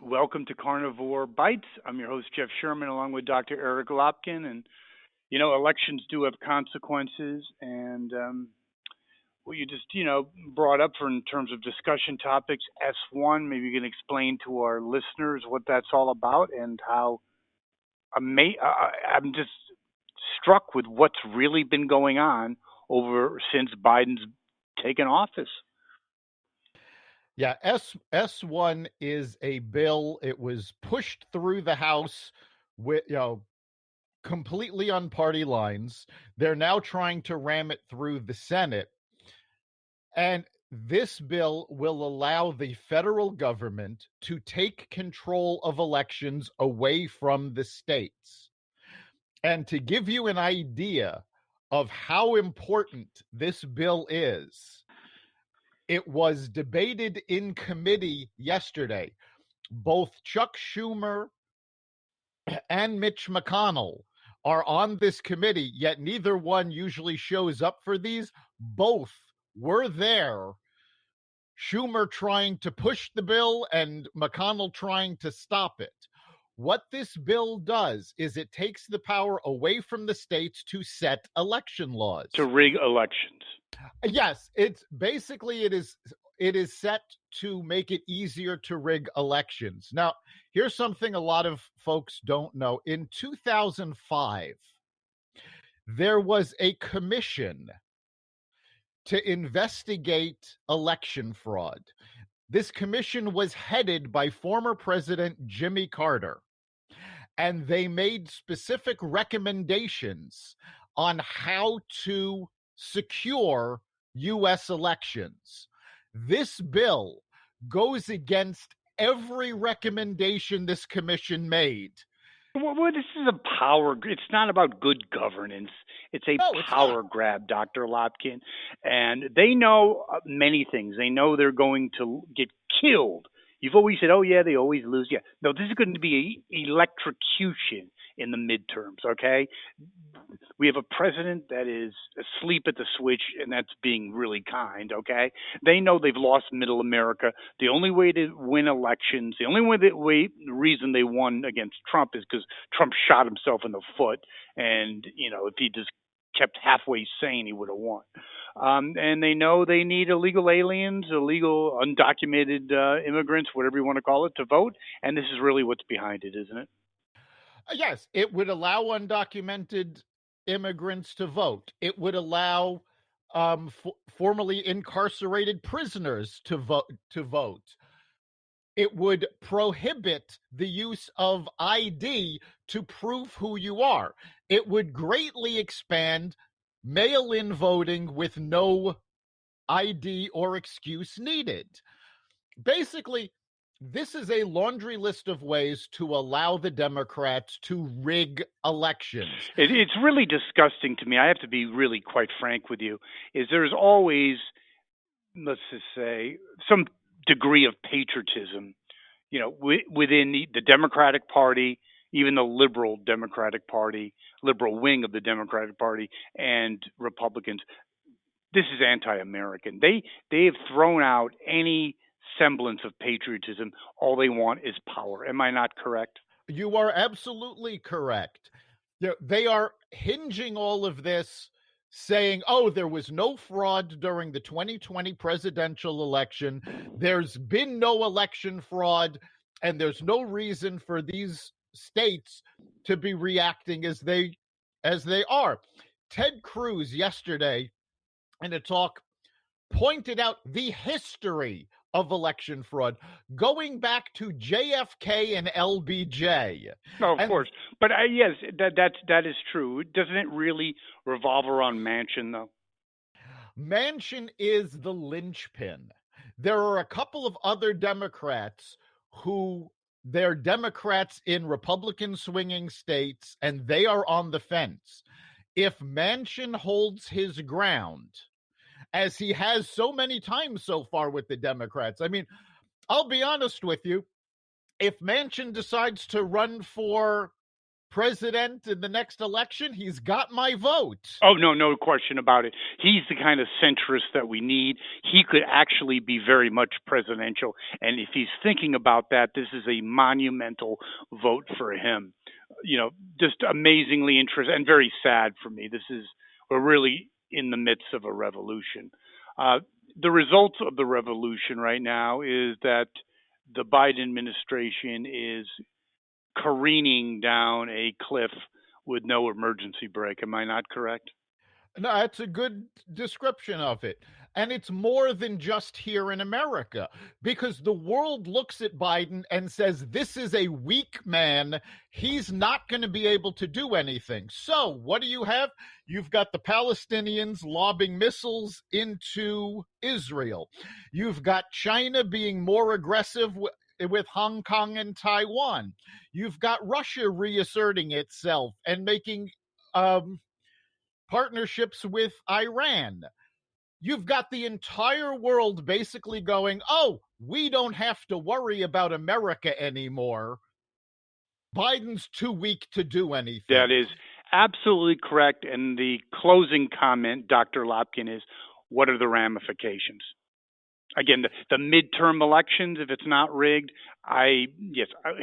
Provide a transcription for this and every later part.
welcome to Carnivore Bites. I'm your host, Jeff Sherman, along with Dr. Eric Lopkin. And, elections do have consequences. And what you just, brought up in terms of discussion topics, S1, maybe you can explain to our listeners what that's all about and how I'm just struck with what's really been going on over since Biden's taken office. Yeah, S1 is a bill. It was pushed through the House with, completely on party lines. They're now trying to ram it through the Senate. And this bill will allow the federal government to take control of elections away from the states. And to give you an idea of how important this bill is, it was debated in committee yesterday. Both Chuck Schumer and Mitch McConnell are on this committee, yet neither one usually shows up for these. Both were there. Schumer trying to push the bill and McConnell trying to stop it. What this bill does is it takes the power away from the states to set election laws. To rig elections. Yes, it's basically it is set to make it easier to rig elections. Now, here's something a lot of folks don't know. In 2005, there was a commission to investigate election fraud. This commission was headed by former President Jimmy Carter, and they made specific recommendations on how to secure U.S. elections. This bill goes against every recommendation this commission made. Well, this is a power. It's not about good governance. It's a power grab, Dr. Lopkin. And they know many things. They know they're going to get killed. You've always said, oh, yeah, they always lose. Yeah. No, this is going to be electrocution in the midterms, okay? We have a president that is asleep at the switch, and that's being really kind, okay? They know they've lost middle America. The only way to win elections, the only reason they won against Trump is because Trump shot himself in the foot. And, if he just kept halfway sane, he would have won. And they know they need illegal aliens, illegal undocumented immigrants, whatever you want to call it, to vote. And this is really what's behind it, isn't it? Yes, it would allow undocumented immigrants to vote. It would allow formerly incarcerated prisoners to vote. It would prohibit the use of ID to prove who you are. It would greatly expand mail-in voting with no ID or excuse needed. Basically, this is a laundry list of ways to allow the Democrats to rig elections. It's really disgusting to me. I have to be really quite frank with you, is there's always, let's just say, some degree of patriotism, within the Democratic Party, even the liberal Democratic Party, liberal wing of the Democratic Party, and Republicans. This is anti-American. They have thrown out any semblance of patriotism. All they want is power. Am I not correct? You are absolutely correct. They are hinging all of this saying, oh, there was no fraud during the 2020 presidential election. There's been no election fraud, and there's no reason for these states to be reacting as they are. Ted Cruz yesterday in a talk pointed out the history of election fraud going back to JFK and LBJ. No, of course. But yes, that is true. Doesn't it really revolve around Manchin, though? Manchin is the linchpin. There are a couple of other Democrats who they're Democrats in Republican swinging states, and they are on the fence. If Manchin holds his ground, as he has so many times so far with the Democrats. I mean, I'll be honest with you. If Manchin decides to run for president in the next election, he's got my vote. Oh, no question about it. He's the kind of centrist that we need. He could actually be very much presidential. And if he's thinking about that, this is a monumental vote for him. Just amazingly interesting and very sad for me. We're really in the midst of a revolution. The results of the revolution right now is that the Biden administration is careening down a cliff with no emergency brake. Am I not correct? No, that's a good description of it. And it's more than just here in America, because the world looks at Biden and says, this is a weak man. He's not going to be able to do anything. So what do you have? You've got the Palestinians lobbing missiles into Israel. You've got China being more aggressive with Hong Kong and Taiwan. You've got Russia reasserting itself and making partnerships with Iran. You've got the entire world basically going, oh, we don't have to worry about America anymore. Biden's too weak to do anything. That is absolutely correct. And the closing comment, Dr. Lopkin, is what are the ramifications? Again, the midterm elections, if it's not rigged,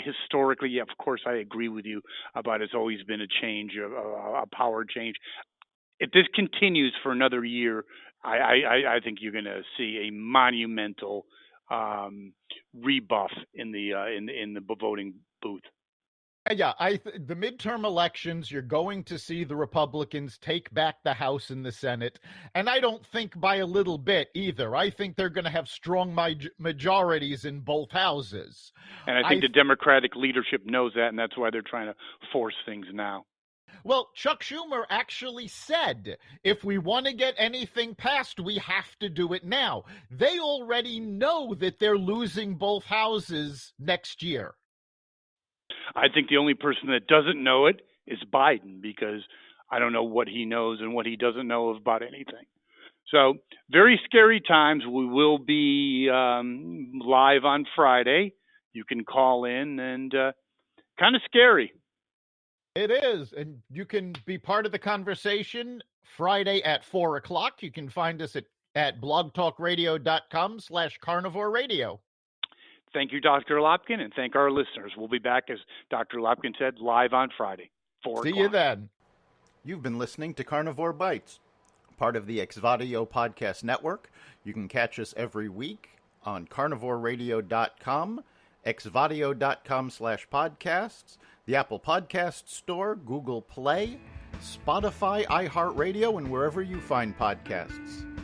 historically, of course, I agree with you about it's always been a change, a power change. If this continues for another year, I think you're going to see a monumental rebuff in the voting booth. Yeah, the midterm elections, you're going to see the Republicans take back the House and the Senate, and I don't think by a little bit either. I think they're going to have strong majorities in both houses. And I think the Democratic leadership knows that, and that's why they're trying to force things now. Well, Chuck Schumer actually said, if we want to get anything passed, we have to do it now. They already know that they're losing both houses next year. I think the only person that doesn't know it is Biden, because I don't know what he knows and what he doesn't know about anything. So very scary times. We will be live on Friday. You can call in, and kind of scary. It is, and you can be part of the conversation Friday at 4 o'clock. You can find us at blogtalkradio.com/Carnivore Radio. Thank you, Dr. Lopkin, and thank our listeners. We'll be back, as Dr. Lopkin said, live on Friday, 4 o'clock. See you then. You've been listening to Carnivore Bites, part of the Exvadio Podcast Network. You can catch us every week on carnivoreradio.com, exvadio.com/podcasts, the Apple Podcast Store, Google Play, Spotify, iHeartRadio, and wherever you find podcasts.